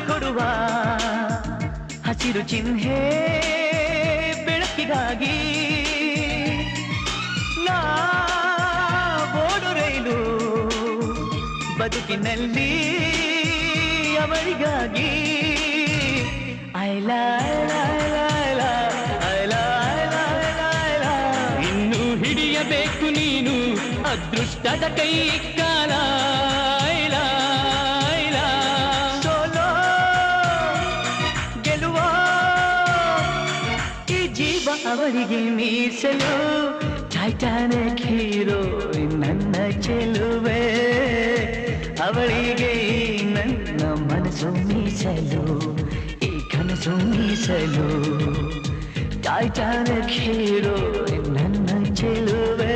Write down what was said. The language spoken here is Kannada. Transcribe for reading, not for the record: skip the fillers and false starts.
ಕೊಡುವ ಹಸಿರು ಚಿಹ್ನೆ ಬೆಳಕಿಗಾಗಿ ನಾ ಓಡು ರೈಲು ಬದುಕಿನಲ್ಲಿ ಅವರಿಗಾಗಿ ಇನ್ನು ಹಿಡಿಯಬೇಕು ನೀನು ಅದೃಷ್ಟದ ಕೈ ಕಾಲ ಸೋಲೋ ಗೆಲುವ ಈ ಜೀವ ಅವರಿಗೆ ಮೀಸಲು ಟೈಟಾನಿಕ್ ಹೀರೋ ನನ್ನ ಚೆಲುವೆ ಅವಳಿಗೆ ನನ್ನ ಮನಸ್ಸು ಮೀಸಲು ಈ ಕನಸು ಮೀಸಲು ಟೈಟಾನಿಕ್ ಹೀರೋ ನನ್ನ ಚೆಲುವೆ